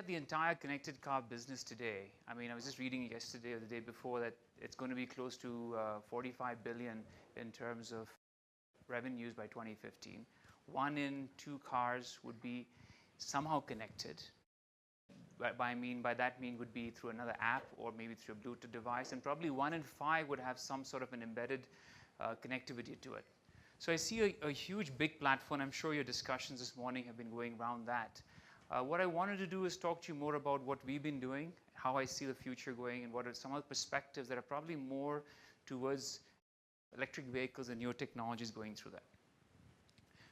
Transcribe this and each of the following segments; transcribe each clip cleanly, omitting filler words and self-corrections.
at the entire connected car business today, I mean, I was just reading yesterday or the day before that it's going to be close to 45 billion in terms of revenues by 2015. 1 in 2 cars would be somehow connected. By that mean would be through another app or maybe through a Bluetooth device, and probably 1 in 5 would have some sort of an embedded connectivity to it. So I see a huge big platform. I'm sure your discussions this morning have been going around that. What I wanted to do is talk to you more about what we've been doing, how I see the future going, and what are some of the perspectives that are probably more towards electric vehicles and newer technologies going through that.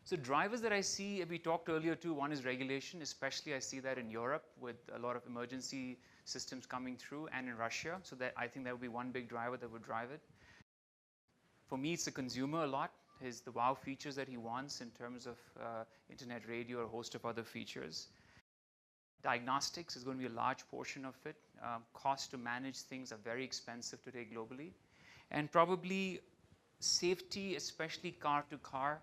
So drivers that I see, we talked earlier too, one is regulation, especially I see that in Europe with a lot of emergency systems coming through, and in Russia. So that I think that would be one big driver that would drive it. For me, it's the consumer a lot, the wow features that he wants in terms of internet radio or a host of other features. Diagnostics is going to be a large portion of it. Cost to manage things are very expensive today globally. And probably safety, especially car to car,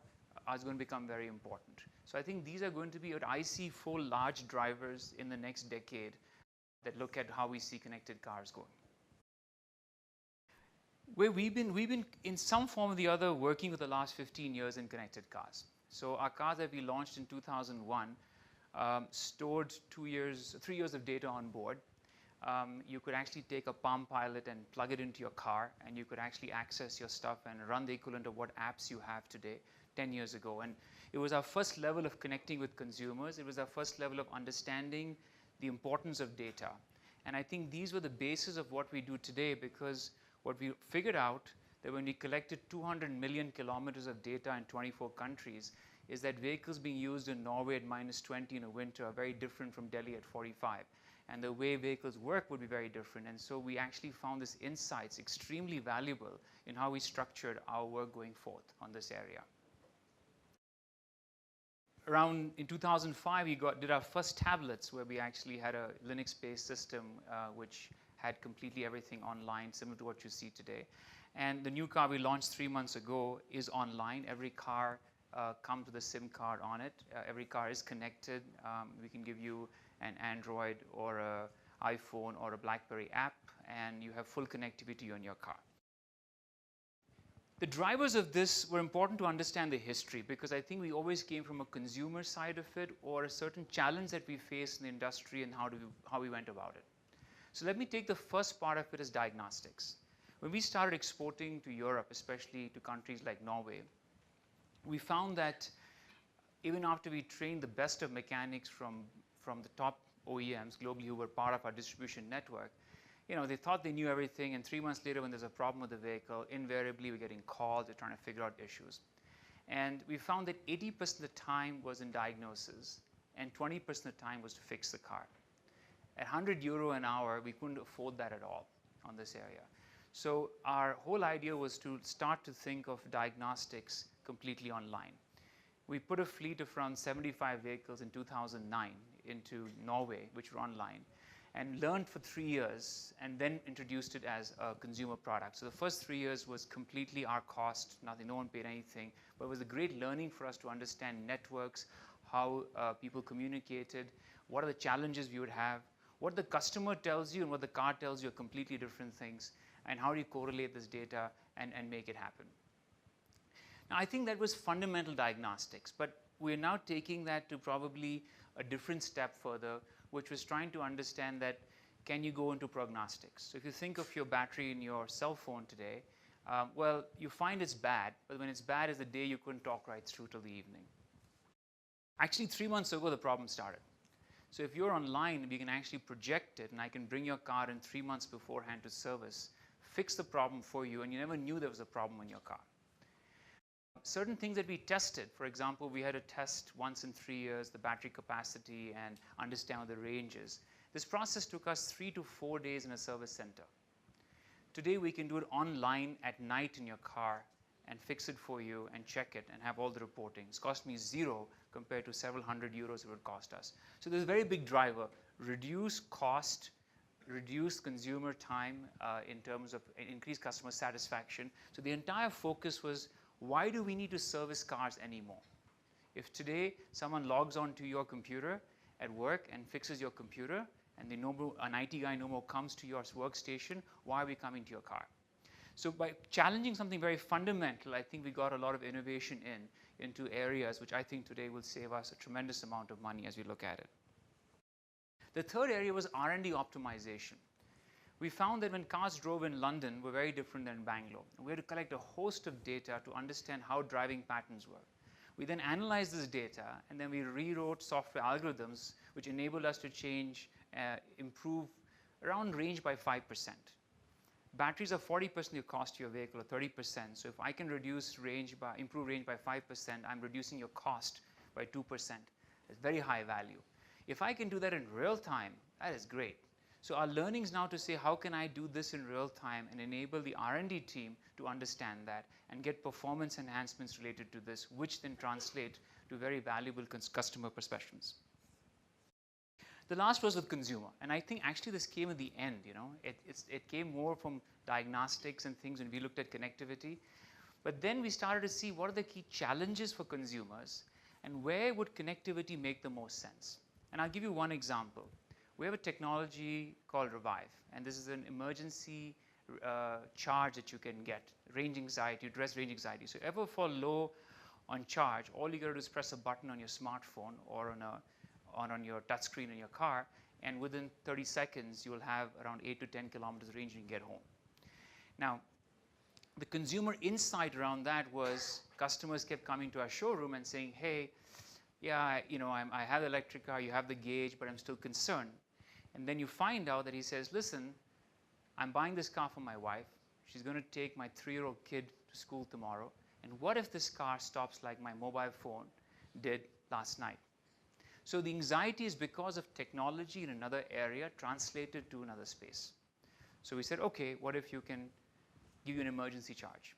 is going to become very important. So I think these are going to be what I see 4 large drivers in the next decade that look at how we see connected cars going. Where we've been in some form or the other working for the last 15 years in connected cars. So our cars that we launched in 2001 stored 3 years of data on board. You could actually take a Palm Pilot and plug it into your car, and you could actually access your stuff and run the equivalent of what apps you have today 10 years ago. And it was our first level of connecting with consumers. It was our first level of understanding the importance of data. And I think these were the basis of what we do today, because what we figured out that when we collected 200 million kilometers of data in 24 countries is that vehicles being used in Norway at -20 in the winter are very different from Delhi at 45. And the way vehicles work would be very different. And so we actually found this insights extremely valuable in how we structured our work going forth on this area. Around in 2005, we did our first tablets where we actually had a Linux-based system which had completely everything online, similar to what you see today. And the new car we launched 3 months ago is online. Every car comes with a SIM card on it. Every car is connected. We can give you an Android or an iPhone or a BlackBerry app, and you have full connectivity on your car. The drivers of this were important to understand the history, because I think we always came from a consumer side of it or a certain challenge that we faced in the industry and how we went about it. So let me take the first part of it as diagnostics. When we started exporting to Europe, especially to countries like Norway, we found that even after we trained the best of mechanics from the top OEMs globally who were part of our distribution network, they thought they knew everything, and 3 months later when there's a problem with the vehicle, invariably we're getting calls, we're trying to figure out issues. And we found that 80% of the time was in diagnosis, and 20% of the time was to fix the car. At €100 an hour, we couldn't afford that at all on this area. So our whole idea was to start to think of diagnostics completely online. We put a fleet of around 75 vehicles in 2009 into Norway, which were online, and learned for 3 years, and then introduced it as a consumer product. So the first 3 years was completely our cost, nothing, no one paid anything, but it was a great learning for us to understand networks, how people communicated, what are the challenges we would have, what the customer tells you and what the car tells you are completely different things, and how do you correlate this data and make it happen. Now, I think that was fundamental diagnostics, but we're now taking that to probably a different step further, which was trying to understand that can you go into prognostics. So if you think of your battery in your cell phone today, well, you find it's bad, but when it's bad is the day you couldn't talk right through till the evening. Actually, 3 months ago, the problem started. So if you're online, we can actually project it, and I can bring your car in 3 months beforehand to service, fix the problem for you, and you never knew there was a problem in your car. Certain things that we tested, for example, we had to test once in 3 years the battery capacity and understand the ranges. This process took us 3 to 4 days in a service center. Today, we can do it online at night in your car and fix it for you and check it and have all the reporting. It's cost me zero compared to several €100 it would cost us. So there's a very big driver: reduce cost, reduce consumer time in terms of increased customer satisfaction. So the entire focus was, why do we need to service cars anymore? If today someone logs on to your computer at work and fixes your computer, and an IT guy no more comes to your workstation. Why are we coming to your car? So by challenging something very fundamental, I think we got a lot of innovation into areas which I think today will save us a tremendous amount of money as we look at it. The third area was R&D optimization. We found that when cars drove in London were very different than in Bangalore. We had to collect a host of data to understand how driving patterns work. We then analyzed this data, and then we rewrote software algorithms which enabled us to improve around range by 5%. Batteries are 40% of the cost of your vehicle, or 30%. So if I can improve range by 5%, I'm reducing your cost by 2%. It's very high value. If I can do that in real time, that is great. So our learnings now to say, how can I do this in real time and enable the R&D team to understand that and get performance enhancements related to this, which then translate to very valuable customer perspectives. The last was with consumer, and I think actually this came at the end. It came more from diagnostics and things when we looked at connectivity. But then we started to see what are the key challenges for consumers and where would connectivity make the most sense. And I'll give you one example. We have a technology called Revive, and this is an emergency charge that you can get, range anxiety, address range anxiety. So if you ever fall low on charge, all you got to do is press a button on your smartphone or on your touchscreen in your car, and within 30 seconds, you'll have around 8 to 10 kilometers range and you get home. Now, the consumer insight around that was customers kept coming to our showroom and saying, hey, yeah, I have the electric car, you have the gauge, but I'm still concerned. And then you find out that he says, listen, I'm buying this car for my wife. She's going to take my 3-year-old kid to school tomorrow. And what if this car stops like my mobile phone did last night? So the anxiety is because of technology in another area translated to another space. So we said, okay, what if you can give you an emergency charge?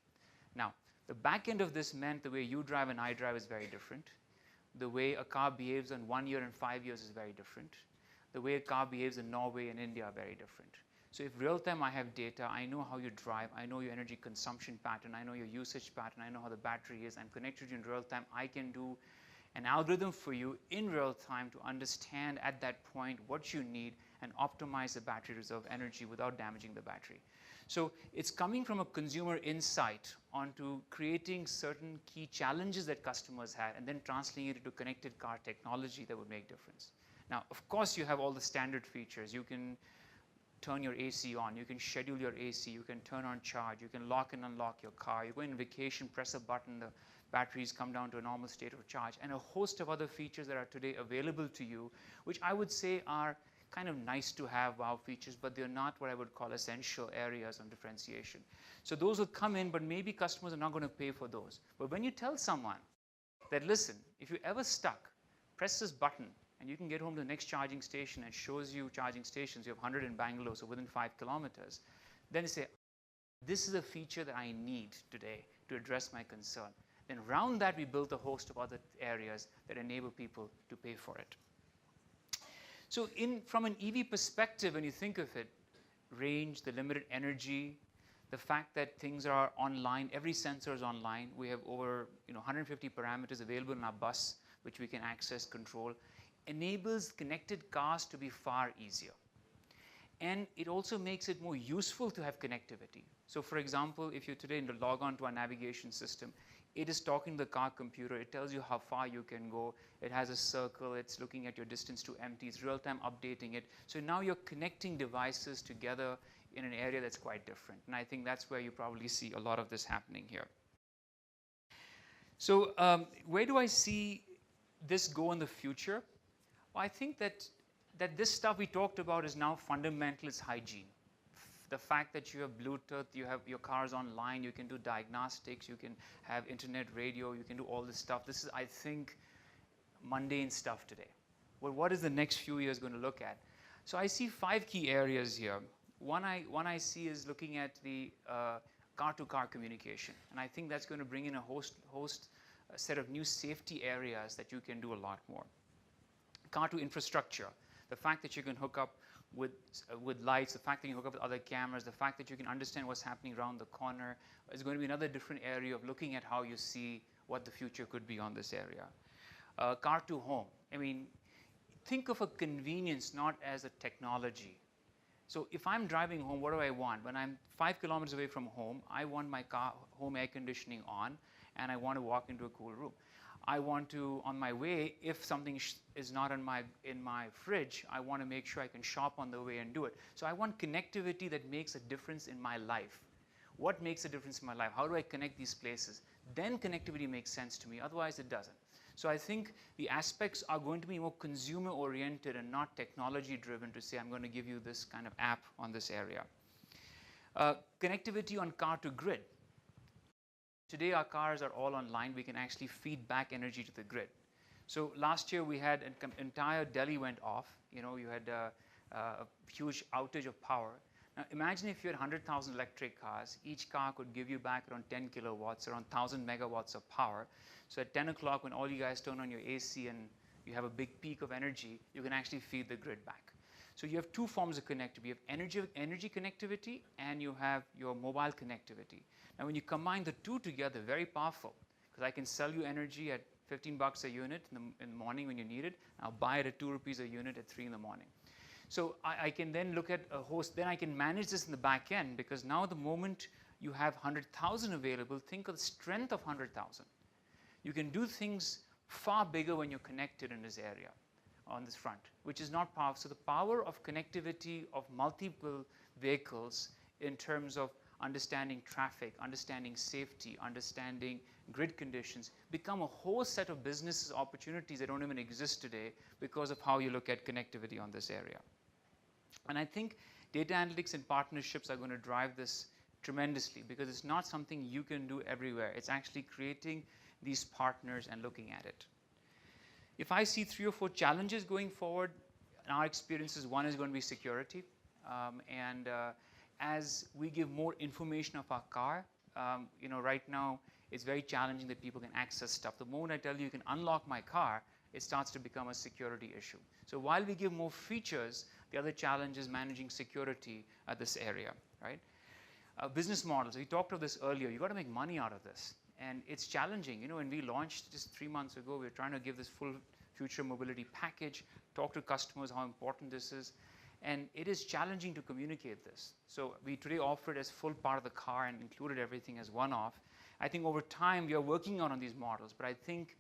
Now, the back end of this meant the way you drive and I drive is very different. The way a car behaves in 1 year and 5 years is very different. The way a car behaves in Norway and India are very different. So if real time I have data, I know how you drive, I know your energy consumption pattern, I know your usage pattern, I know how the battery is, I'm connected to you in real time, I can do an algorithm for you in real time to understand at that point what you need and optimize the battery reserve energy without damaging the battery. So it's coming from a consumer insight onto creating certain key challenges that customers had and then translating it into connected car technology that would make difference. Now, of course, you have all the standard features. You can turn your AC on, you can schedule your AC, you can turn on charge, you can lock and unlock your car, you go on vacation, press a button, the batteries come down to a normal state of charge, and a host of other features that are today available to you, which I would say are kind of nice to have wow features, but they're not what I would call essential areas of differentiation. So those will come in, but maybe customers are not going to pay for those. But when you tell someone that, listen, if you're ever stuck, press this button, and you can get home to the next charging station and shows you charging stations. You have 100 in Bangalore, so within 5 kilometers. Then you say, this is a feature that I need today to address my concern. Then around that, we built a host of other areas that enable people to pay for it. So from an EV perspective, when you think of it, range, the limited energy, the fact that things are online, every sensor is online. We have over 150 parameters available in our bus, which we can access, control. Enables connected cars to be far easier. And it also makes it more useful to have connectivity. So for example, if you today log on to our navigation system, it is talking to the car computer. It tells you how far you can go. It has a circle. It's looking at your distance to empty. It's real-time updating it. So now you're connecting devices together in an area that's quite different. And I think that's where you probably see a lot of this happening here. So where do I see this go in the future? Well, I think that this stuff we talked about is now fundamental. It's hygiene. The fact that you have Bluetooth, you have your cars online, you can do diagnostics, you can have internet radio, you can do all this stuff. This is, I think, mundane stuff today. Well, what is the next few years going to look at? So I see 5 key areas here. One I see is looking at the car-to-car communication. And I think that's going to bring in a set of new safety areas that you can do a lot more. Car to infrastructure, the fact that you can hook up with lights, the fact that you can hook up with other cameras, the fact that you can understand what's happening around the corner is going to be another different area of looking at how you see what the future could be on this area. Car to home. I mean, think of a convenience not as a technology. So if I'm driving home, what do I want? When I'm 5 kilometers away from home, I want my car home air conditioning on, and I want to walk into a cool room. I want to, on my way, if something is not in my fridge, I want to make sure I can shop on the way and do it. So I want connectivity that makes a difference in my life. What makes a difference in my life? How do I connect these places? Then connectivity makes sense to me. Otherwise, it doesn't. So I think the aspects are going to be more consumer-oriented and not technology-driven to say, I'm going to give you this kind of app on this area. Connectivity on car to grid. Today, our cars are all online. We can actually feed back energy to the grid. So last year, we had an entire Delhi went off. You know, you had a huge outage of power. Now, imagine if you had 100,000 electric cars. Each car could give you back around 10 kilowatts, around 1,000 megawatts of power. So at 10 o'clock, when all you guys turn on your AC and you have a big peak of energy, you can actually feed the grid back. So you have two forms of connectivity. You have energy connectivity, and you have your mobile connectivity. Now, when you combine the two together, very powerful, because I can sell you energy at 15 bucks a unit in the morning when you need it. I'll buy it at 2 rupees a unit at 3 in the morning. So I can then look at a host. Then I can manage this in the back end, because now the moment you have 100,000 available, think of the strength of 100,000. You can do things far bigger when you're connected in this area, on this front, which is not powerful. So the power of connectivity of multiple vehicles in terms of understanding traffic, understanding safety, understanding grid conditions, become a whole set of business opportunities that don't even exist today because of how you look at connectivity on this area. And I think data analytics and partnerships are going to drive this tremendously, because it's not something you can do everywhere. It's actually creating these partners and looking at it. If I see 3 or 4 challenges going forward, in our experiences, one is going to be security. As we give more information of our car, you know, right now it's very challenging that people can access stuff. The moment I tell you can unlock my car, it starts to become a security issue. So while we give more features, the other challenge is managing security at this area, right? Business models, we talked of this earlier. You've got to make money out of this. And it's challenging. You know, when we launched just 3 months ago, we were trying to give this full future mobility package, talk to customers how important this is. And it is challenging to communicate this. So we today offer it as full part of the car and included everything as one-off. I think over time, we are working on these models. But I think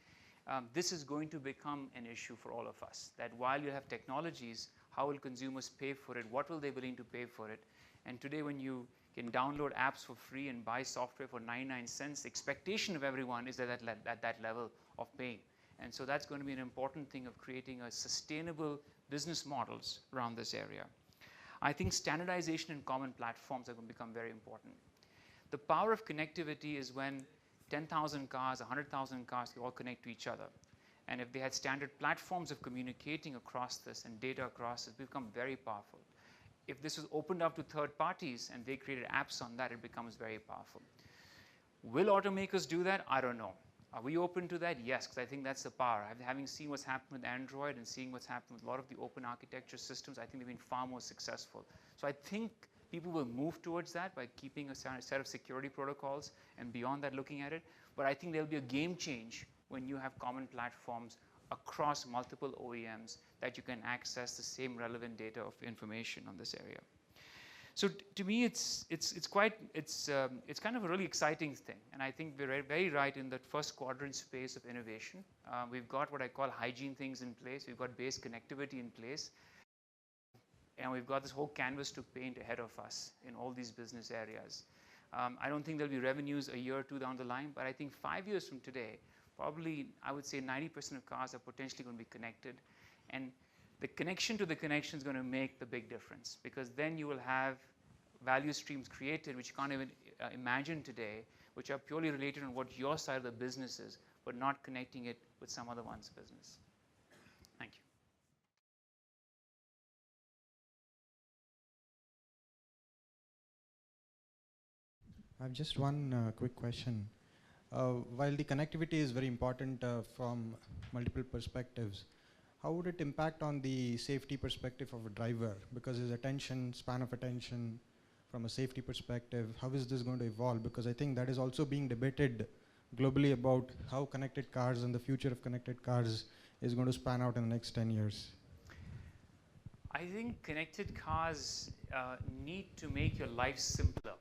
this is going to become an issue for all of us, that while you have technologies, how will consumers pay for it? What will they be willing to pay for it? And today, when you can download apps for free and buy software for 99 cents, the expectation of everyone is at that level of paying. And so that's going to be an important thing of creating a sustainable business models around this area. I think standardization and common platforms are going to become very important. The power of connectivity is when 10,000 cars, 100,000 cars, they all connect to each other. And if they had standard platforms of communicating across this and data across this, it become very powerful. If this was opened up to third parties and they created apps on that, it becomes very powerful. Will automakers do that? I don't know. Are we open to that? Yes, because I think that's the power. Having seen what's happened with Android and seeing what's happened with a lot of the open architecture systems, I think they've been far more successful. So I think people will move towards that by keeping a set of security protocols and beyond that looking at it. But I think there'll be a game change when you have common platforms across multiple OEMs that you can access the same relevant data of information on this area. So to me, it's kind of a really exciting thing, and I think we're very right in that first quadrant space of innovation. We've got what I call hygiene things in place. We've got base connectivity in place, and we've got this whole canvas to paint ahead of us in all these business areas. I don't think there'll be revenues a year or two down the line, but I think 5 years from today, probably I would say 90% of cars are potentially going to be connected, and the connection to the connection is going to make the big difference, because then you will have value streams created which you can't even imagine today, which are purely related on what your side of the business is, but not connecting it with some other one's business. Thank you. I have just one quick question. While the connectivity is very important from multiple perspectives, how would it impact on the safety perspective of a driver? Because his span of attention from a safety perspective, how is this going to evolve? Because I think that is also being debated globally about how connected cars and the future of connected cars is going to span out in the next 10 years. I think connected cars need to make your life simpler.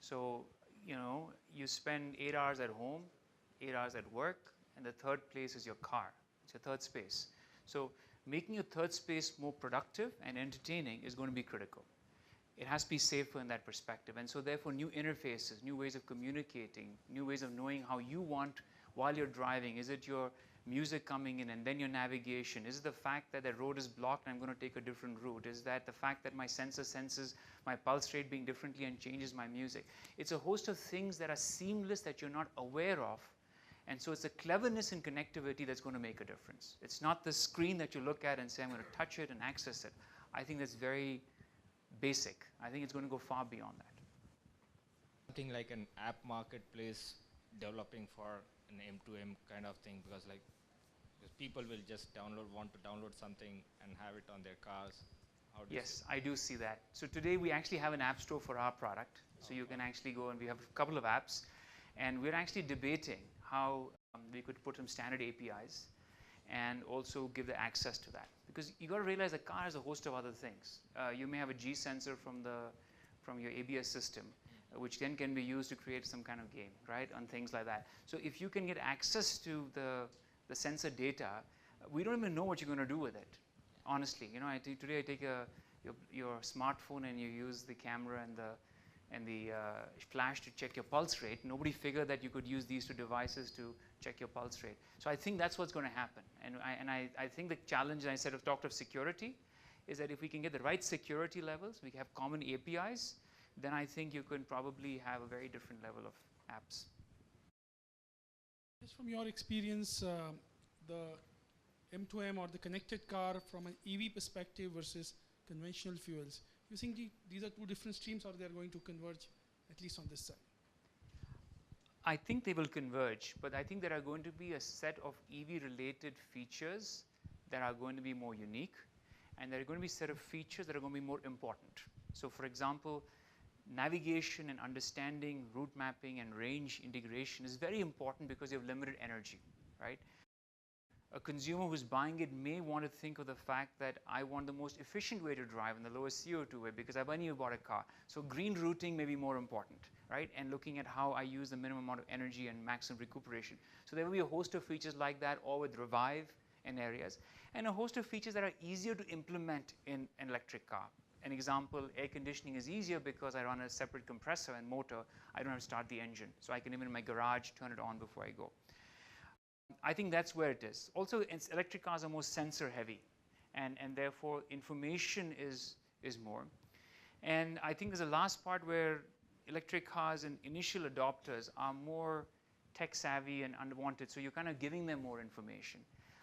So, you spend 8 hours at home, 8 hours at work, and the third place is your car. It's your third space. So, making your third space more productive and entertaining is going to be critical. It has to be safer in that perspective. And so, therefore, new interfaces, new ways of communicating, new ways of knowing how you want while you're driving. Is it your music coming in and then your navigation? Is it the fact that the road is blocked and I'm going to take a different route? Is that the fact that my sensor senses my pulse rate being differently and changes my music? It's a host of things that are seamless that you're not aware of. And so it's the cleverness in connectivity that's going to make a difference. It's not the screen that you look at and say, I'm going to touch it and access it. I think that's very basic. I think it's going to go far beyond that. Something like an app marketplace developing for an M2M kind of thing, because people will just want to download something and have it on their cars. Yes, I do see that. So today we actually have an app store for our product. So you can actually go, and we have a couple of apps, and we're actually debating how we could put some standard APIs and also give the access to that. Because you got to realize the car has a host of other things. You may have a G sensor from your ABS system, which then can be used to create some kind of game, right, and things like that. So if you can get access to the sensor data, we don't even know what you're going to do with it, honestly. Today I take your smartphone and you use the camera and the flash to check your pulse rate. Nobody figured that you could use these two devices to check your pulse rate. So I think that's what's going to happen. And I think the challenge, and I said, I've talked of security, is that if we can get the right security levels, we have common APIs, then I think you can probably have a very different level of apps. Just from your experience, the M2M or the connected car from an EV perspective versus conventional fuels, you think these are two different streams, or they are going to converge, at least on this side? I think they will converge, but I think there are going to be a set of EV-related features that are going to be more unique, and there are going to be a set of features that are going to be more important. So, for example, navigation and understanding route mapping and range integration is very important because you have limited energy, right? A consumer who's buying it may want to think of the fact that I want the most efficient way to drive and the lowest CO2 way because I've only bought a car. So green routing may be more important, right? And looking at how I use the minimum amount of energy and maximum recuperation. So there will be a host of features like that, or with Revive in areas, and a host of features that are easier to implement in an electric car. An example, air conditioning is easier because I run a separate compressor and motor. I don't have to start the engine. So I can even in my garage turn it on before I go. I think that's where it is. Also, electric cars are more sensor heavy, and therefore information is more. And I think there's a last part where electric cars and initial adopters are more tech savvy and unwanted, so you're kind of giving them more information.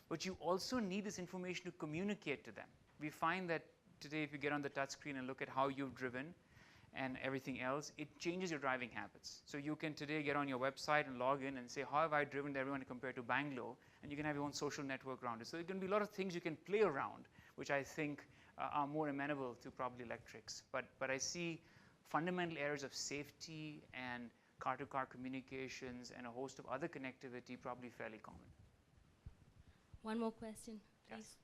But you also need this information to communicate to them. We find that today, if you get on the touchscreen and look at how you've driven and everything else, it changes your driving habits. So you can today get on your website and log in and say, how have I driven everyone compared to Bangalore? And you can have your own social network around it. So there can be a lot of things you can play around, which I think are more amenable to probably electrics. But I see fundamental areas of safety and car-to-car communications and a host of other connectivity probably fairly common. One more question, please. Yes.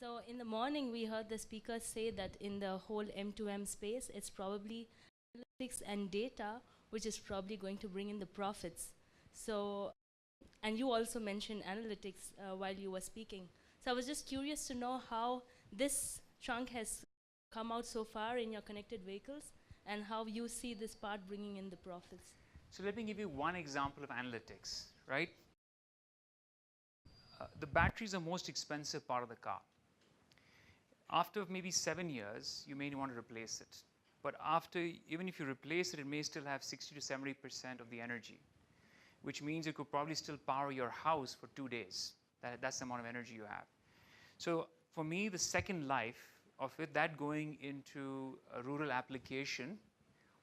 So in the morning, we heard the speaker say that in the whole M2M space, it's probably analytics and data, which is probably going to bring in the profits. So, and you also mentioned analytics while you were speaking. So I was just curious to know how this chunk has come out so far in your connected vehicles and how you see this part bringing in the profits. So let me give you one example of analytics, right? The battery is the most expensive part of the car. After maybe 7 years, you may want to replace it. But even if you replace it, it may still have 60 to 70% of the energy, which means you could probably still power your house for 2 days. That's the amount of energy you have. So for me, the second life of it, that going into a rural application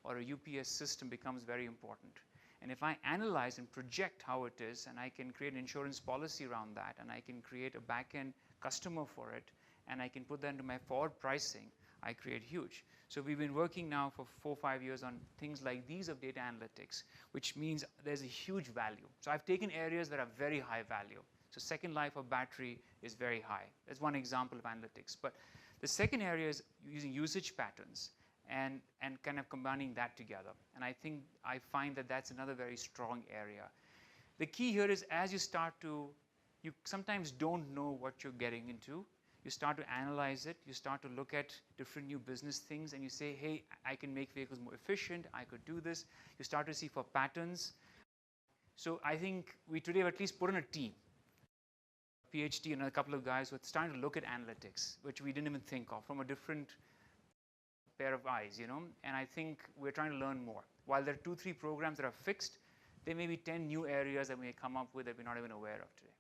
or a UPS system becomes very important. And if I analyze and project how it is, and I can create an insurance policy around that, and I can create a back-end customer for it, and I can put that into my forward pricing, I create huge. So we've been working now for 4 or 5 years on things like these of data analytics, which means there's a huge value. So I've taken areas that are very high value. So second life of battery is very high. That's one example of analytics. But The second area is using usage patterns and kind of combining that together. And I find that that's another very strong area. The key here is as you start to, you sometimes don't know what you're getting into. You start to analyze it. You start to look at different new business things and you say, hey, I can make vehicles more efficient. I could do this. You start to see for patterns. So I think we today have at least put in a team, a PhD and a couple of guys who are starting to look at analytics, which we didn't even think of, from a different pair of eyes, you know. And I think we're trying to learn more. While there are 2-3 programs that are fixed, there may be 10 new areas that we may come up with that we're not even aware of today.